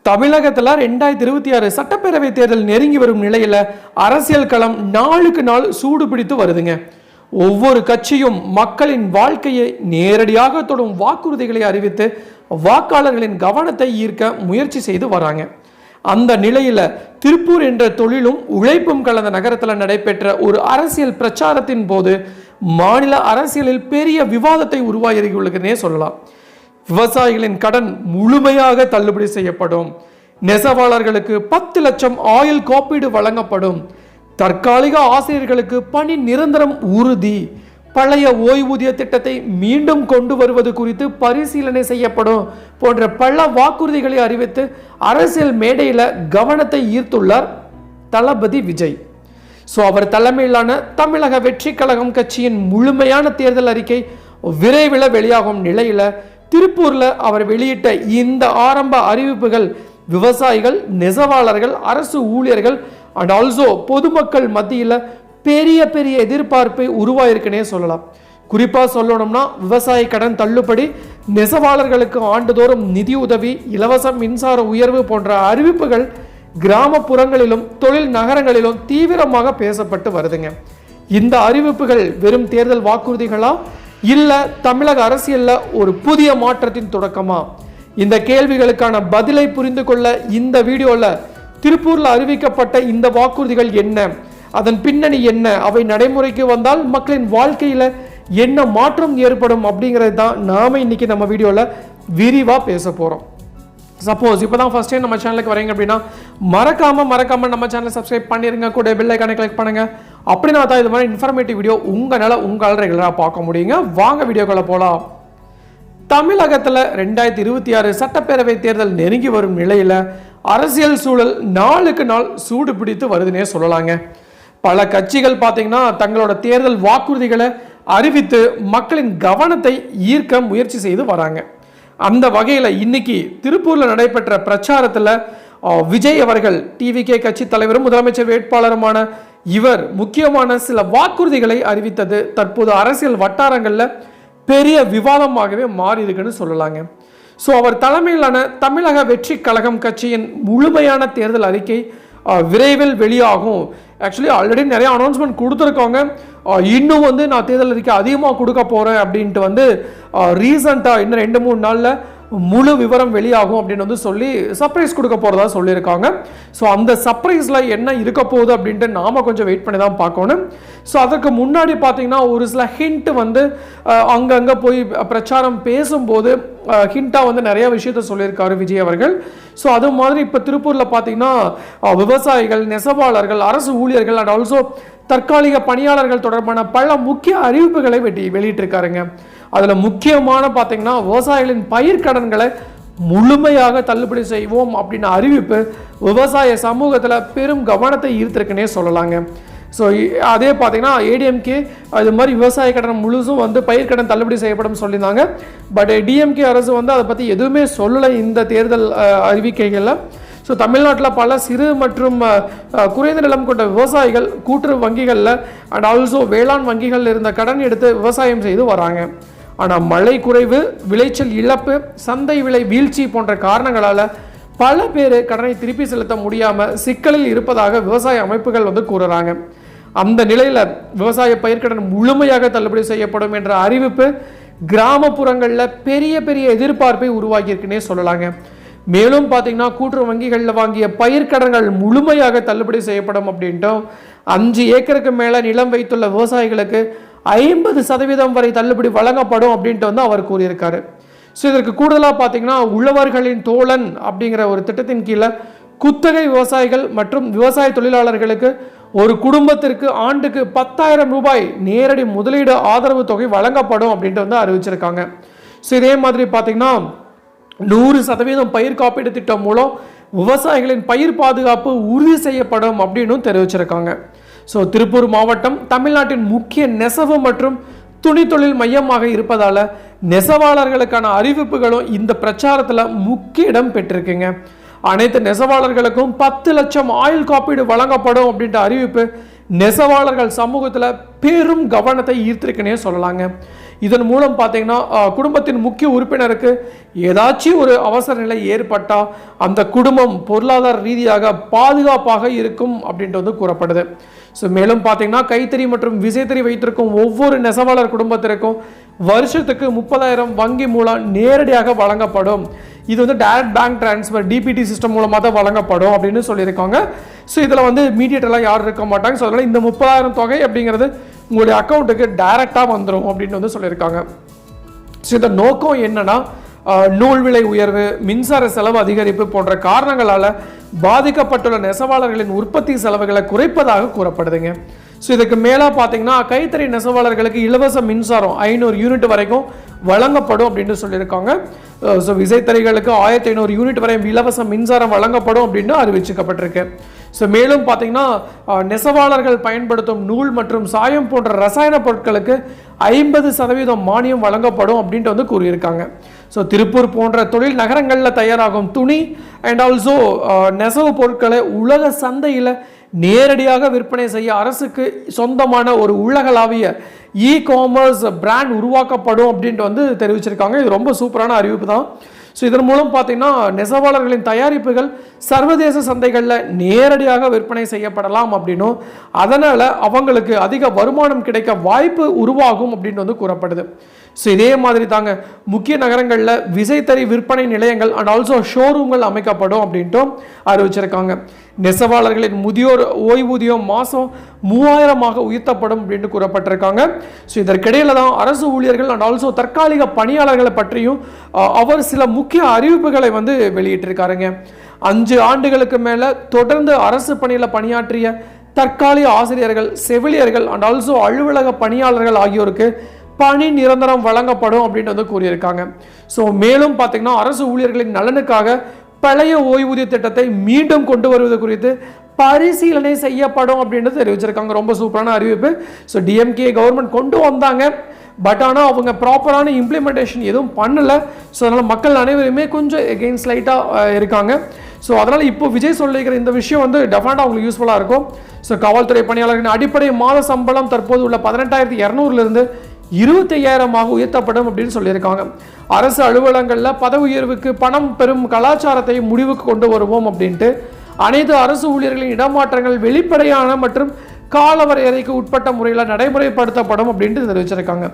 தமிழகத்தில் 2026 சட்டப்பேரவை தேர்தல் நெருங்கி வரும் நிலையில் அரசியல் களம் நாளுக்கு நாள் சூடு பிடித்து வருதுங்க. ஒவ்வொரு கட்சியும் மக்களின் வாழ்க்கையை நேரடியாக தொடும் வாக்குறுதிகளை அறிவித்து வாக்காளர்களின் கவனத்தை ஈர்க்க முயற்சி செய்து வராங்க. அந்த நிலையில் திருப்பூர் என்ற தொழிலும் உழைப்பும் கலந்த நகரத்தில் நடைபெற்ற ஒரு அரசியல் பிரச்சாரத்தின் போது மாநில அரசியலில் பெரிய விவாதத்தை உருவாகியுள்ளதுன்னே சொல்லலாம். விவசாயிகளின் கடன் முழுமையாக தள்ளுபடி செய்யப்படும், நெசவாளர்களுக்கு 10 லட்சம் ஆயுள் காப்பீடு வழங்கப்படும், தற்காலிக ஆசிரியர்களுக்கு பணி நிரந்தரம் உறுதி, பழைய ஓய்வூதிய திட்டத்தை மீண்டும் கொண்டு வருவது குறித்து பரிசீலனை செய்யப்படும் போன்ற பல வாக்குறுதிகளை அறிவித்து அரசியல் மேடையில் கவனத்தை ஈர்த்துள்ளார் தளபதி விஜய். அவர் தலைமையிலான தமிழக வெற்றி கழகம் கட்சியின் முழுமையான தேர்தல் அறிக்கை விரைவில் வெளியாகும் நிலையில் திருப்பூரில் அவர் வெளியிட்ட இந்த ஆரம்ப அறிவிப்புகள் விவசாயிகள், நெசவாளர்கள், அரசு ஊழியர்கள் அண்ட் ஆல்சோ பொதுமக்கள் மத்தியில் பெரிய பெரிய எதிர்பார்ப்பை உருவாயிருக்குன்னே சொல்லலாம். குறிப்பாக சொல்லணும்னா விவசாய கடன் தள்ளுபடி, நெசவாளர்களுக்கு ஆண்டுதோறும் நிதியுதவி, இலவச மின்சார உயர்வு போன்ற அறிவிப்புகள் கிராமப்புறங்களிலும் தொழில் நகரங்களிலும் தீவிரமாக பேசப்பட்டு வருதுங்க. இந்த அறிவிப்புகள் வெறும் தேர்தல் வாக்குறுதிகளா இல்ல தமிழக அரசியல்ல ஒரு புதிய மாற்றத்தின் தொடக்கமா? இந்த கேள்விகளுக்கான பதிலை புரிந்து கொள்ள இந்த வீடியோல திருப்பூர்ல அறிவிக்கப்பட்ட இந்த வாக்குறுதிகள் என்ன, அதன் பின்னணி என்ன, அவை நடைமுறைக்கு வந்தால் மக்களின் வாழ்க்கையில என்ன மாற்றம் ஏற்படும் அப்படிங்கிறது தான் நாம இன்னைக்கு நம்ம வீடியோல விரிவா பேச போறோம். சப்போஸ் இப்போதான் ஃபர்ஸ்ட் டைம் நம்ம சேனலுக்கு வரீங்க அப்படின்னா மறக்காம நம்ம சேனலை சப்ஸ்கிரைப் பண்ணிருங்க, கூட பெல் ஐகானை கிளிக் பண்ணுங்க. அப்படின்னா தான் இது மாதிரி இன்ஃபர்மேட்டிவ் வீடியோ உங்களால் ரெகுலராக பார்க்க முடியுங்க. வாங்க வீடியோக்குள்ள போகலாம். தமிழகத்தில் 2026 சட்டப்பேரவை தேர்தல் நெருங்கி வரும் நிலையில் அரசியல் சூழல் நாளுக்கு நாள் சூடு பிடித்து வருதுன்னே சொல்லலாங்க. பல கட்சிகள் பார்த்தீங்கன்னா தங்களோட தேர்தல் வாக்குறுதிகளை அறிவித்து மக்களின் கவனத்தை ஈர்க்க முயற்சி செய்து வராங்க. அந்த வகையில் இன்னைக்கு திருப்பூரில் நடைபெற்ற பிரச்சாரத்தில் விஜய் அவர்கள், டிவிகே கட்சி தலைவரும் முதலமைச்சர் வேட்பாளருமான இவர் முக்கியமான சில வாக்குறுதிகளை அறிவித்தது தற்போது அரசியல் வட்டாரங்களில் பெரிய விவாதமாகவே மாறி இருக்குன்னு சொல்லலாங்க. அவர் தலைமையிலான தமிழக வெற்றி கழகம் கட்சியின் முழுமையான தேர்தல் அறிக்கை விரைவில் வெளியாகும். ஆக்சுவலி ஆல்ரெடி நிறைய அனௌன்ஸ்மெண்ட் கொடுத்துருக்காங்க. இன்னும் நான் தேர்தல் அறிக்கை அதிகமாக கொடுக்க போகிறேன் அப்படின்ட்டு ரீசண்டாக இன்னும் 2-3 நாளில் முழு விவரம் வெளியாகும் அப்படின்னு சொல்லி சர்ப்ரைஸ் கொடுக்க போகிறதா சொல்லியிருக்காங்க. அந்த சர்ப்ரைஸில் என்ன இருக்க போகுது அப்படின்ட்டு நாம் கொஞ்சம் வெயிட் பண்ணி தான் பார்க்கணும். அதற்கு முன்னாடி பார்த்தீங்கன்னா ஒரு சில ஹிண்ட் அங்கங்கே போய் பிரச்சாரம் பேசும்போது ஹிண்டாக நிறைய விஷயத்த சொல்லியிருக்காரு விஜய் அவர்கள். அது மாதிரி இப்போ திருப்பூரில் பார்த்தீங்கன்னா விவசாயிகள், நெசவாளர்கள், அரசு ஊழியர்கள் அண்ட் ஆல்சோ தற்காலிக பணியாளர்கள் தொடர்பான பல முக்கிய அறிவிப்புகளை வெளியிட்டிருக்காருங்க. அதில் முக்கியமான பார்த்தீங்கன்னா விவசாயிகளின் பயிர்க்கடன்களை முழுமையாக தள்ளுபடி செய்வோம் அப்படின்னு அறிவிப்பு விவசாய சமூகத்தில் பெரும் கவனத்தை ஈர்த்திருக்குன்னே சொல்லலாங்க. அதே பார்த்தீங்கன்னா ஏடிஎம்கே அது மாதிரி விவசாய கடன் முழுசும் பயிர்க்கடன் தள்ளுபடி செய்யப்படும் சொல்லியிருந்தாங்க. பட் டிஎம்கே அரசு அதை பற்றி எதுவுமே சொல்லலை இந்த தேர்தல் அறிவிக்கைகளில். தமிழ்நாட்டில் பல சிறு மற்றும் குறைந்த நிலம் கொண்ட விவசாயிகள் கூட்டுறவு வங்கிகளில் அண்ட் ஆல்சோ வேளாண் வங்கிகளில் இருந்த கடன் எடுத்து விவசாயம் செய்து வராங்க. ஆனால் மழை குறைவு, விளைச்சல் இழப்பு, சந்தை விலை வீழ்ச்சி போன்ற காரணங்களால் பல பேர் கடனை திருப்பி செலுத்த முடியாமல் சிக்கலில் இருப்பதாக விவசாய அமைப்புகள் கூறுறாங்க. அந்த நிலையில் விவசாய பயிர்க்கடன் முழுமையாக தள்ளுபடி செய்யப்படும் என்ற அறிவிப்பு கிராமப்புறங்களில் பெரிய பெரிய எதிர்பார்ப்பை உருவாக்கியிருக்குன்னே சொல்லலாங்க. மேலும் பார்த்தீங்கன்னா கூட்டுறவு வங்கிகளில் வாங்கிய பயிர்க்கடன்கள் முழுமையாக தள்ளுபடி செய்யப்படும் அப்படின்ட்டும் 5 ஏக்கருக்கு மேலே நிலம் வைத்துள்ள விவசாயிகளுக்கு 50% வரை தள்ளுபடி வழங்கப்படும் அப்படின்ட்டு அவர் கூறியிருக்காரு. இதற்கு கூடுதலாக பார்த்தீங்கன்னா உழவர்களின் தோழன் அப்படிங்கிற ஒரு திட்டத்தின் கீழே குத்தகை விவசாயிகள் மற்றும் விவசாய தொழிலாளர்களுக்கு ஒரு குடும்பத்திற்கு ஆண்டுக்கு 10,000 ரூபாய் நேரடி முதலீடு ஆதரவு தொகை வழங்கப்படும் அப்படின்ட்டு அறிவிச்சிருக்காங்க. இதே மாதிரி பார்த்தீங்கன்னா 100% பயிர் காப்பீடு திட்டம் மூலம் விவசாயிகளின் பயிர் பாதுகாப்பு உறுதி செய்யப்படும் அப்படின்னு தெரிவிச்சிருக்காங்க. திருப்பூர் மாவட்டம் தமிழ்நாட்டின் முக்கிய நெசவு மற்றும் துணி தொழில் மையமாக இருப்பதால நெசவாளர்களுக்கான அறிவிப்புகளும் இந்த பிரச்சாரத்தில் முக்கிய இடம் பெற்றிருக்குங்க. அனைத்து நெசவாளர்களுக்கும் 10 லட்சம் ஆயுள் காப்பீடு வழங்கப்படும் அப்படின்ற அறிவிப்பு நெசவாளர்கள் சமூகத்தில் பெரும் கவனத்தை ஈர்த்திருக்குன்னே சொல்லலாங்க. இதன் மூலம் பார்த்தீங்கன்னா குடும்பத்தின் முக்கிய உறுப்பினருக்கு ஏதாச்சும் ஒரு அவசர நிலை ஏற்பட்டால் அந்த குடும்பம் பொருளாதார ரீதியாக பாதுகாப்பாக இருக்கும் அப்படின்ட்டு வந்து கூறப்படுது. ஸோ மேலும் பார்த்தீங்கன்னா கைத்தறி மற்றும் விசைத்தறி வைத்திருக்கும் ஒவ்வொரு நெசவாளர் குடும்பத்திற்கும் வருஷத்துக்கு 30,000 வங்கி மூலம் நேரடியாக வழங்கப்படும். இது வந்து direct bank transfer DBT system மூலமாக தான் வழங்கப்படும் அப்படின்னு சொல்லியிருக்காங்க. ஸோ இதில் வந்து மீடியேட்டர்லாம் யாரும் இருக்க மாட்டாங்க. ஸோ அதனால் இந்த 30,000 தொகை அப்படிங்கிறது உங்களுடைய அக்கௌண்ட்டுக்கு டைரெக்டாக வந்துடும் அப்படின்னு வந்து சொல்லியிருக்காங்க. ஸோ இந்த நோக்கம் என்னன்னா நூல் விலை உயர்வு, மின்சார செலவு அதிகரிப்பு போன்ற காரணங்களால் பாதிக்கப்பட்டுள்ள நெசவாளர்களின் உற்பத்தி செலவுகளை குறைப்பதாக கூறப்படுதுங்க. ஸோ இதுக்கு மேலே பார்த்தீங்கன்னா கைத்தறி நெசவாளர்களுக்கு இலவச மின்சாரம் 500 யூனிட் வரைக்கும் வழங்கப்படும் அப்படின்னு சொல்லியிருக்காங்க. ஸோ விசைத்தறிகளுக்கு 1500 யூனிட் வரை இலவச மின்சாரம் வழங்கப்படும் அப்படின்னு அறிவிக்கப்பட்டிருக்கு. ஸோ மேலும் பார்த்தீங்கன்னா நெசவாளர்கள் பயன்படுத்தும் நூல் மற்றும் சாயம் போன்ற ரசாயன பொருட்களுக்கு 50% மானியம் வழங்கப்படும் அப்படின்ட்டு வந்து கூறியிருக்காங்க. ஸோ திருப்பூர் போன்ற தொழில் நகரங்களில் தயாராகும் துணி அண்ட் ஆல்சோ நெசவு பொருட்களை உலக சந்தையில் நேரடியாக விற்பனை செய்ய அரசுக்கு சொந்தமான ஒரு உலகளாவிய இ-காமர்ஸ் பிராண்ட் உருவாக்கப்படும் அப்படின்ட்டு வந்து தெரிவிச்சிருக்காங்க. இது ரொம்ப சூப்பரான அறிவிப்பு தான். ஸோ இதன் மூலம் பார்த்தீங்கன்னா நெசவாளர்களின் தயாரிப்புகள் சர்வதேச சந்தைகளில் நேரடியாக விற்பனை செய்யப்படலாம் அப்படின்னும் அதனால் அவங்களுக்கு அதிக வருமானம் கிடைக்க வாய்ப்பு உருவாகும் அப்படின்னு வந்து கூறப்படுது. ஸோ இதே மாதிரி தாங்க முக்கிய நகரங்களில் விசைத்தறி விற்பனை நிலையங்கள் அண்ட் ஆல்சோ ஷோரூம்கள் அமைக்கப்படும் அப்படின்ட்டும் அறிவிச்சிருக்காங்க. நெசவாளர்களின் முதியோர் ஓய்வூதியம் மாதம் 3000 உயர்த்தப்படும் அப்படின்னு கூறப்பட்டிருக்காங்க. ஸோ இதற்கிடையில தான் அரசு ஊழியர்கள் அண்ட் ஆல்சோ தற்காலிக பணியாளர்களை பற்றியும் அவர் சில முக்கிய அறிவிப்புகளை வந்து வெளியிட்டிருக்காருங்க. 5 ஆண்டுகளுக்கு மேலே தொடர்ந்து அரசு பணியில் பணியாற்றிய தற்காலிக ஆசிரியர்கள், செவிலியர்கள் அண்ட் ஆல்சோ அலுவலக பணியாளர்கள் ஆகியோருக்கு பணி நிரந்தரம் வழங்கப்படும் அப்படின்னு வந்து கூறியிருக்காங்க. ஸோ மேலும் பார்த்தீங்கன்னா அரசு ஊழியர்களின் நலனுக்காக பழைய ஓய்வூதிய திட்டத்தை மீண்டும் கொண்டு வருவது குறித்து பரிசீலனை செய்யப்படும் அப்படின்னு தெரிவிச்சிருக்காங்க. ரொம்ப சூப்பரான அறிவிப்பு. ஸோ டிஎம்கே கவர்மெண்ட் கொண்டு வந்தாங்க, பட் ஆனால் அவங்க ப்ராப்பரான இம்ப்ளிமெண்டேஷன் எதுவும் பண்ணலை. ஸோ அதனால் மக்கள் அனைவருமே கொஞ்சம் எகெயின்ஸ்ட் லைட்டாக இருக்காங்க. ஸோ அதனால் இப்போ விஜய் சொல்லிக்கிற இந்த விஷயம் வந்து டெஃபினட்டாக அவங்களுக்கு யூஸ்ஃபுல்லாக இருக்கும். ஸோ காவல்துறை பணியாளர்களின் அடிப்படை மாத சம்பளம் தற்போது உள்ள 18,200 25,000 உயர்த்தப்படும் அப்படின்னு சொல்லியிருக்காங்க. அரசு அலுவலகங்களில் பதவி உயர்வுக்கு பணம் பெறும் கலாச்சாரத்தை முடிவுக்கு கொண்டு வருவோம் அப்படின்ட்டு அனைத்து அரசு ஊழியர்களின் இடமாற்றங்கள் வெளிப்படையான மற்றும் காலவரையறைக்கு உட்பட்ட முறையில் நடைமுறைப்படுத்தப்படும் அப்படின்ட்டு தெரிவிச்சிருக்காங்க.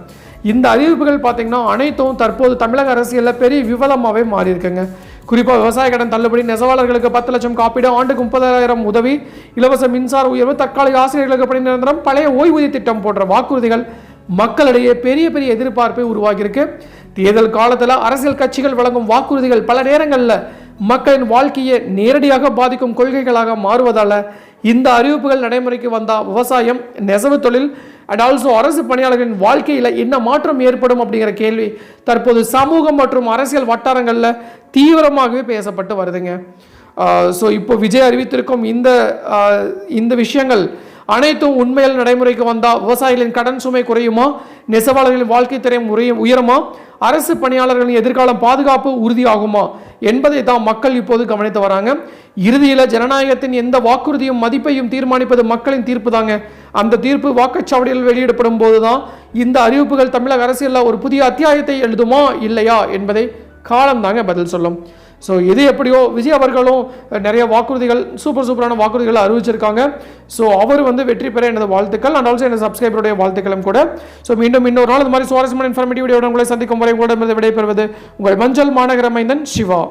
இந்த அறிவிப்புகள் பார்த்தீங்கன்னா அனைத்தும் தற்போது தமிழக அரசியலில் பெரிய விவாதமாகவே மாறி இருக்குங்க. குறிப்பாக விவசாய கடன் தள்ளுபடி, நெசவாளர்களுக்கு 10 லட்சம் காப்பீடு, ஆண்டுக்கு 30,000 உதவி, இலவச மின்சார உயர்வு, தற்காலிக ஆசிரியர்களுக்கு பணி நிரந்தரம், பழைய ஓய்வூதிய திட்டம் போன்ற வாக்குறுதிகள் மக்களிடையே பெரிய பெரிய எதிர்பார்ப்பை உருவாகியிருக்கு. தேர்தல் காலத்தில் அரசியல் கட்சிகள் வழங்கும் வாக்குறுதிகள் பல நேரங்களில் மக்களின் வாழ்க்கையை நேரடியாக பாதிக்கும் கொள்கைகளாக மாறுவதால் இந்த அறிவிப்புகள் நடைமுறைக்கு வந்தால் விவசாயம், நெசவு தொழில் அண்ட் ஆல்சோ அரசு பணியாளர்களின் வாழ்க்கையில் என்ன மாற்றம் ஏற்படும் அப்படிங்கிற கேள்வி தற்போது சமூகம் மற்றும் அரசியல் வட்டாரங்களில் தீவிரமாகவே பேசப்பட்டு வருதுங்க. ஸோ இப்போ விஜய் அறிவித்திருக்கும் இந்த விஷயங்கள் அனைத்தும் உண்மையில் நடைமுறைக்கு வந்தால் விவசாயிகளின் கடன் சுமை குறையுமா, நெசவாளர்களின் வாழ்க்கை தரம் உயருமா, அரசு பணியாளர்களின் எதிர்காலம் பாதுகாப்பு உறுதியாகுமா என்பதை தான் மக்கள் இப்போது கவனித்து வராங்க. இறுதியில் ஜனநாயகத்தின் எந்த வாக்குறுதியும் மதிப்பையும் தீர்மானிப்பது மக்களின் தீர்ப்பு தாங்க. அந்த தீர்ப்பு வாக்குச்சாவடியில் வெளியிடப்படும் போதுதான் இந்த அறிவிப்புகள் தமிழக அரசியலில் ஒரு புதிய அத்தியாயத்தை எழுதுமா இல்லையா என்பதை காலம் தாங்க பதில் சொல்லும். ஸோ எது எப்படியோ விஜய் அவர்களும் நிறைய வாக்குறுதிகள் சூப்பரான வாக்குறுதிகளை அறிவிச்சிருக்காங்க. ஸோ அவர் வந்து வெற்றி பெற எனது வாழ்த்துக்கள் அண்ட் ஆல்சோ எனது சப்ஸ்கிரைபருடைய வாழ்த்துக்களும் கூட. ஸோ மீண்டும் இன்னொரு நாள் இந்த மாதிரி சுவாரஸ்யமான இன்ஃபர்மேட்டிவ் வீடியோ உங்களை சந்திக்கும் வரை உங்களிடமிருந்து விடைபெறுவது உங்கள் மஞ்சள் மாநகர மைந்தன் சிவா.